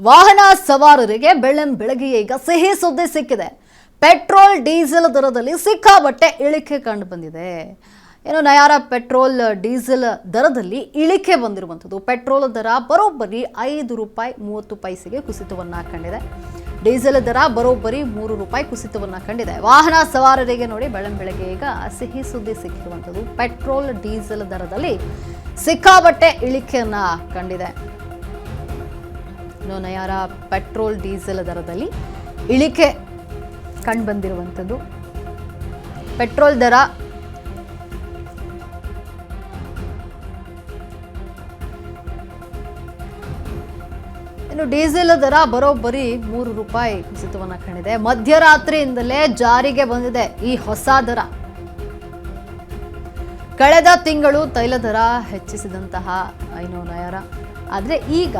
ವಾಹನ ಸವಾರರಿಗೆ ಬೆಳಗ್ಗೆ ಈಗ ಸಿಹಿ ಸುದ್ದಿ ಸಿಕ್ಕಿದೆ. ಪೆಟ್ರೋಲ್ ಡೀಸೆಲ್ ದರದಲ್ಲಿ ಸಿಕ್ಕಾಪಟ್ಟೆ ಇಳಿಕೆ ಕಂಡು ಬಂದಿದೆ. ಏನು ನಯಾರ ಪೆಟ್ರೋಲ್ ಡೀಸೆಲ್ ದರದಲ್ಲಿ ಇಳಿಕೆ ಬಂದಿರುವಂಥದ್ದು. ಪೆಟ್ರೋಲ್ ದರ ಬರೋಬ್ಬರಿ ₹5.30 ಕುಸಿತವನ್ನ ಕಂಡಿದೆ. ಡೀಸೆಲ್ ದರ ಬರೋಬ್ಬರಿ ₹3 ಕುಸಿತವನ್ನ ಕಂಡಿದೆ. ವಾಹನ ಸವಾರರಿಗೆ ನೋಡಿ ಬೆಳಗ್ಗೆ ಈಗ ಸಿಹಿ ಸುದ್ದಿ ಸಿಕ್ಕಿರುವಂಥದ್ದು. ಪೆಟ್ರೋಲ್ ಡೀಸೆಲ್ ದರದಲ್ಲಿ ಸಿಕ್ಕಾಪಟ್ಟೆ ಇಳಿಕೆಯನ್ನ ಕಂಡಿದೆ. ನಯಾರ ಪೆಟ್ರೋಲ್ ಡೀಸೆಲ್ ದರದಲ್ಲಿ ಇಳಿಕೆ ಕಂಡು ಬಂದಿರುವಂಥದ್ದು. ಪೆಟ್ರೋಲ್ ದರ ಇನ್ನು ಡೀಸೆಲ್ ದರ ಬರೋಬ್ಬರಿ ₹3 ಕುಸಿತವನ್ನ ಕಂಡಿದೆ. ಮಧ್ಯರಾತ್ರಿಯಿಂದಲೇ ಜಾರಿಗೆ ಬಂದಿದೆ ಈ ಹೊಸ ದರ. ಕಳೆದ ತಿಂಗಳು ತೈಲ ದರ ಹೆಚ್ಚಿಸಿದಂತಹ ನಯಾರ, ಆದರೆ ಈಗ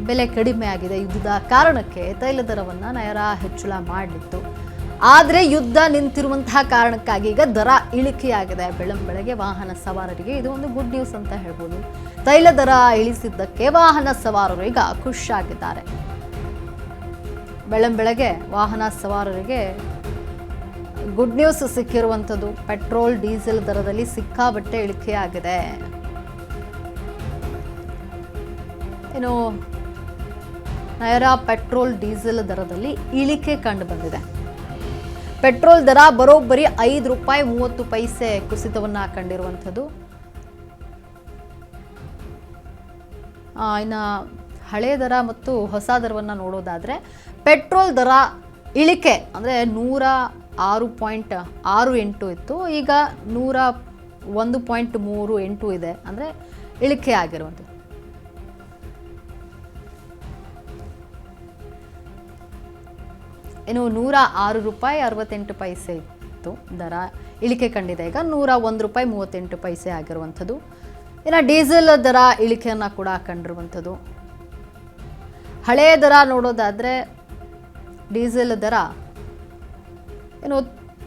ಬೆಲೆ ಕಡಿಮೆ ಆಗಿದೆ. ಯುದ್ಧದ ಕಾರಣಕ್ಕೆ ತೈಲ ದರವನ್ನು ನಯಾರ ಹೆಚ್ಚಳ ಮಾಡಲಿತ್ತು. ಆದರೆ ಯುದ್ಧ ನಿಂತಿರುವಂತಹ ಕಾರಣಕ್ಕಾಗಿ ಈಗ ದರ ಇಳಿಕೆಯಾಗಿದೆ. ಬೆಳಗ್ಗೆ ವಾಹನ ಸವಾರರಿಗೆ ಇದು ಒಂದು ಗುಡ್ ನ್ಯೂಸ್ ಅಂತ ಹೇಳ್ಬೋದು. ತೈಲ ದರ ಇಳಿಸಿದ್ದಕ್ಕೆ ವಾಹನ ಸವಾರರು ಈಗ ಖುಷಿಯಾಗಿದ್ದಾರೆ. ಬೆಳಗ್ಗೆ ವಾಹನ ಸವಾರರಿಗೆ ಗುಡ್ ನ್ಯೂಸ್ ಸಿಕ್ಕಿರುವಂಥದ್ದು. ಪೆಟ್ರೋಲ್ ಡೀಸೆಲ್ ದರದಲ್ಲಿ ಸಿಕ್ಕಾಪಟ್ಟೆ ಇಳಿಕೆಯಾಗಿದೆ. ಏನು ನಯಾರ ಪೆಟ್ರೋಲ್ ಡೀಸೆಲ್ ದರದಲ್ಲಿ ಇಳಿಕೆ ಕಂಡು ಬಂದಿದೆ. ಪೆಟ್ರೋಲ್ ದರ ಬರೋಬ್ಬರಿ ₹5.30 ಕುಸಿತವನ್ನ ಕಂಡಿರುವಂಥದ್ದು. ಇನ್ನು ಹಳೆ ದರ ಮತ್ತು ಹೊಸ ದರವನ್ನು ನೋಡೋದಾದ್ರೆ ಪೆಟ್ರೋಲ್ ದರ ಇಳಿಕೆ ಅಂದರೆ 106.68 ಇತ್ತು, ಈಗ 101.38 ಇದೆ. ಅಂದರೆ ಇಳಿಕೆ ಆಗಿರುವಂಥದ್ದು. ಇನ್ನು ₹106.68 ಇತ್ತು ದರ, ಇಳಿಕೆ ಕಂಡಿದೆ. ಈಗ ₹101.38 ಆಗಿರುವಂಥದ್ದು. ಇನ್ನು ಡೀಸೆಲ್ ದರ ಇಳಿಕೆಯನ್ನು ಕೂಡ ಕಂಡಿರುವಂಥದ್ದು. ಹಳೆಯ ದರ ನೋಡೋದಾದರೆ ಡೀಸೆಲ್ ದರ ಏನು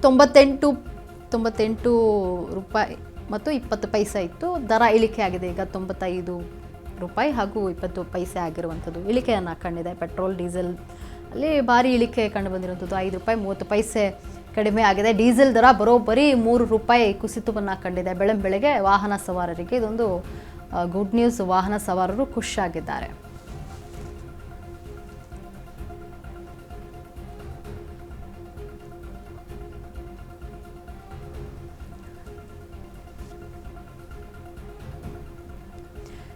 ₹98.20 ಇತ್ತು, ದರ ಇಳಿಕೆ ಆಗಿದೆ. ಈಗ ₹95 ಹಾಗೂ 20 ಆಗಿರುವಂಥದ್ದು ಇಳಿಕೆಯನ್ನು ಕಂಡಿದೆ. ಪೆಟ್ರೋಲ್ ಡೀಸೆಲ್ ಅಲ್ಲಿ ಭಾರಿ ಇಳಿಕೆ ಕಂಡು ಬಂದಿರುವಂಥದ್ದು. ₹5.30 ಕಡಿಮೆ ಆಗಿದೆ. ಡೀಸೆಲ್ ದರ ಬರೋಬ್ಬರಿ ₹3 ಕುಸಿತವನ್ನು ಕಂಡಿದೆ. ಬೆಳಗ್ಗೆ ವಾಹನ ಸವಾರರಿಗೆ ಇದೊಂದು ಗುಡ್ ನ್ಯೂಸ್. ವಾಹನ ಸವಾರರು ಖುಷಿಯಾಗಿದ್ದಾರೆ.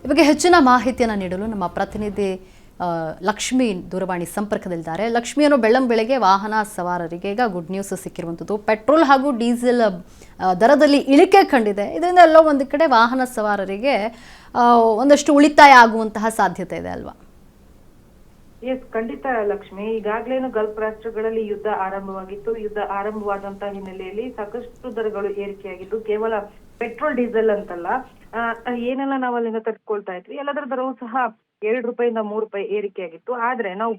ಈ ಬಗ್ಗೆ ಹೆಚ್ಚಿನ ಮಾಹಿತಿಯನ್ನು ನೀಡಲು ನಮ್ಮ ಪ್ರತಿನಿಧಿ ಲಕ್ಷ್ಮಿ ದೂರವಾಣಿ ಸಂಪರ್ಕದಲ್ಲಿದ್ದಾರೆ. ಲಕ್ಷ್ಮಿಯನ್ನು ಬೆಳಗ್ಗೆ ವಾಹನ ಸವಾರರಿಗೆ ಈಗ ಗುಡ್ ನ್ಯೂಸ್ ಸಿಕ್ಕಿರುವಂಥದ್ದು. ಪೆಟ್ರೋಲ್ ಹಾಗೂ ಡೀಸೆಲ್ ದರದಲ್ಲಿ ಇಳಿಕೆ ಕಂಡಿದೆ. ಇದರಿಂದ ಎಲ್ಲೋ ಒಂದು ಕಡೆ ವಾಹನ ಸವಾರರಿಗೆ ಒಂದಷ್ಟು ಉಳಿತಾಯ ಆಗುವಂತಹ ಸಾಧ್ಯತೆ ಇದೆ ಅಲ್ವಾ? ಎಸ್, ಖಂಡಿತ ಲಕ್ಷ್ಮಿ. ಈಗಾಗಲೇನು ಗಲ್ಫ್ ರಾಷ್ಟ್ರಗಳಲ್ಲಿ ಯುದ್ಧ ಆರಂಭವಾಗಿತ್ತು. ಯುದ್ಧ ಆರಂಭವಾದಂತಹ ಹಿನ್ನೆಲೆಯಲ್ಲಿ ಸಾಕಷ್ಟು ದರಗಳು ಏರಿಕೆಯಾಗಿದ್ದು, ಕೇವಲ ಪೆಟ್ರೋಲ್ ಡೀಸೆಲ್ ಅಂತಲ್ಲ, ಏನೆಲ್ಲ ನಾವು ಅಲ್ಲಿಂದ ತರಿಸ್ಕೊಳ್ತಾ ಇದ್ವಿ ಎಲ್ಲದರ ದರವೂ ಸಹ ₹2 3 ಏರಿಕೆಯಾಗಿತ್ತು. ಆದ್ರೆ ನಾವು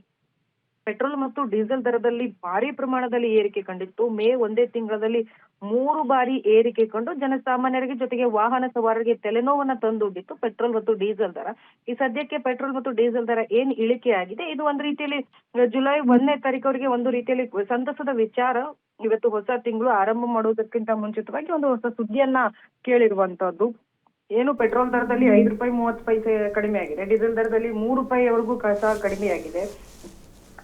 ಪೆಟ್ರೋಲ್ ಮತ್ತು ಡೀಸೆಲ್ ದರದಲ್ಲಿ ಭಾರಿ ಪ್ರಮಾಣದಲ್ಲಿ ಏರಿಕೆ ಕಂಡಿತ್ತು. ಮೇ ಒಂದೇ ತಿಂಗಳಲ್ಲಿ 3 ಬಾರಿ ಏರಿಕೆ ಕಂಡು ಜನಸಾಮಾನ್ಯರಿಗೆ ಜೊತೆಗೆ ವಾಹನ ಸವಾರರಿಗೆ ತಲೆನೋವನ್ನ ತಂದೊಡ್ಡಿತ್ತು ಪೆಟ್ರೋಲ್ ಮತ್ತು ಡೀಸೆಲ್ ದರ. ಈ ಸದ್ಯಕ್ಕೆ ಪೆಟ್ರೋಲ್ ಮತ್ತು ಡೀಸೆಲ್ ದರ ಏನ್ ಇಳಿಕೆ ಆಗಿದೆ, ಇದು ಒಂದು ರೀತಿಯಲ್ಲಿ ಜುಲೈ 1ನೇ ತಾರೀಕವರೆಗೆ ಒಂದು ರೀತಿಯಲ್ಲಿ ಸಂತಸದ ವಿಚಾರ. ಇವತ್ತು ಹೊಸ ತಿಂಗಳು ಆರಂಭ ಮಾಡುವುದಕ್ಕಿಂತ ಮುಂಚಿತವಾಗಿ ಒಂದು ಹೊಸ ಸುದ್ದಿಯನ್ನ ಕೇಳಿರುವಂತದ್ದು. ಏನು ಪೆಟ್ರೋಲ್ ದರದಲ್ಲಿ ₹5.30 ಕಡಿಮೆ ಆಗಿದೆ. ಡೀಸೆಲ್ ದರದಲ್ಲಿ ₹3ವರೆಗೂ ಸಹ ಕಡಿಮೆ ಆಗಿದೆ.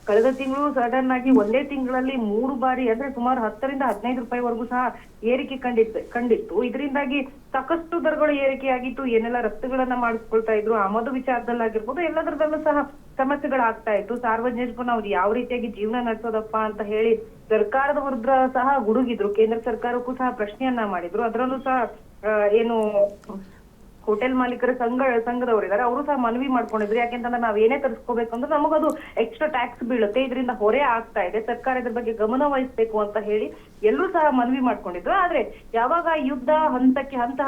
ಕಳೆದ ತಿಂಗಳು ಸಡನ್ ಆಗಿ ಒಂದೇ ತಿಂಗಳಲ್ಲಿ 3 ಬಾರಿ ಅಂದ್ರೆ ಸುಮಾರು ₹10ರಿಂದ ₹15ವರೆಗೂ ಸಹ ಏರಿಕೆ ಕಂಡಿತ್ತು. ಇದರಿಂದಾಗಿ ಸಾಕಷ್ಟು ದರಗಳು ಏರಿಕೆಯಾಗಿತ್ತು. ಏನೆಲ್ಲ ರಫ್ತುಗಳನ್ನ ಮಾಡಿಸ್ಕೊಳ್ತಾ ಇದ್ರು, ಆಮದು ವಿಚಾರದಲ್ಲಾಗಿರ್ಬೋದು, ಎಲ್ಲದರದಲ್ಲೂ ಸಹ ಸಮಸ್ಯೆಗಳಾಗ್ತಾ ಇತ್ತು. ಸಾರ್ವಜನಿಕರು ನಾವು ಯಾವ ರೀತಿಯಾಗಿ ಜೀವನ ನಡೆಸೋದಪ್ಪ ಅಂತ ಹೇಳಿ ಸರ್ಕಾರದ ವಿರುದ್ಧ ಸಹ ಗುಡುಗಿದ್ರು. ಕೇಂದ್ರ ಸರ್ಕಾರಕ್ಕೂ ಸಹ ಪ್ರಶ್ನೆಯನ್ನ ಮಾಡಿದ್ರು. ಅದರಲ್ಲೂ ಸಹ ಏನು ಹೋಟೆಲ್ ಮಾಲೀಕರ ಸಂಘದವರಿದ್ದಾರೆ, ಅವರು ಸಹ ಮನವಿ ಮಾಡ್ಕೊಂಡಿದ್ರು. ಯಾಕೆಂತಂದ್ರೆ ನಾವ್ ಏನೇ ತರಿಸ್ಕೋಬೇಕಂದ್ರೆ ನಮಗದು ಎಕ್ಸ್ಟ್ರಾ ಟ್ಯಾಕ್ಸ್ ಬೀಳುತ್ತೆ, ಇದರಿಂದ ಹೊರೆ ಆಗ್ತಾ ಇದೆ, ಸರ್ಕಾರ ಇದ್ರ ಬಗ್ಗೆ ಗಮನ ವಹಿಸ್ಬೇಕು ಅಂತ ಹೇಳಿ ಎಲ್ಲರೂ ಸಹ ಮನವಿ ಮಾಡ್ಕೊಂಡಿದ್ರು. ಆದ್ರೆ ಯಾವಾಗ ಯುದ್ಧ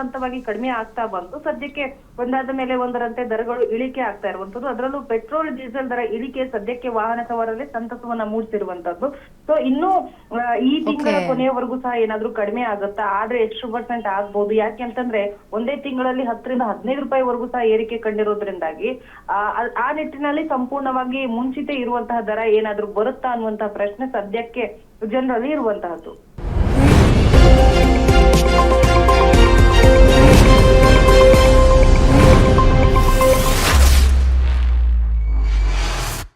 ಹಂತವಾಗಿ ಕಡಿಮೆ ಆಗ್ತಾ ಬಂತು, ಸದ್ಯಕ್ಕೆ ಒಂದಾದ ಮೇಲೆ ಒಂದರಂತೆ ದರಗಳು ಇಳಿಕೆ ಆಗ್ತಾ ಇರುವಂತದ್ದು. ಅದರಲ್ಲೂ ಪೆಟ್ರೋಲ್ ಡೀಸೆಲ್ ದರ ಇಳಿಕೆ ಸದ್ಯಕ್ಕೆ ವಾಹನ ಸವಾರರಲ್ಲಿ ಸಂತಸವನ್ನ ಮೂಡಿಸಿರುವಂತದ್ದು. ಸೊ ಇನ್ನು ಈ ತಿಂಗಳ Okay. ಕೊನೆಯವರೆಗೂ ಸಹ ಏನಾದ್ರೂ ಕಡಿಮೆ ಆಗುತ್ತಾ, ಆದ್ರೆ ಎಷ್ಟು ಪರ್ಸೆಂಟ್ ಆಗ್ಬಹುದು? ಯಾಕೆಂತಂದ್ರೆ ಒಂದೇ ತಿಂಗಳಲ್ಲಿ 10 ರಿಂದ 15 ರೂಪಾಯಿವರೆಗೂ ಸಹ ಏರಿಕೆ ಕಂಡಿರೋದ್ರಿಂದಾಗಿ ಆ ನಿಟ್ಟಿನಲ್ಲಿ ಸಂಪೂರ್ಣವಾಗಿ ಮುಂಚಿತ ಇರುವಂತಹ ದರ ಏನಾದ್ರೂ ಬರುತ್ತಾ ಅನ್ನುವಂತಹ ಪ್ರಶ್ನೆ ಸದ್ಯಕ್ಕೆ ಜನರಲ್ಲಿ ಇರುವಂತಹದ್ದು.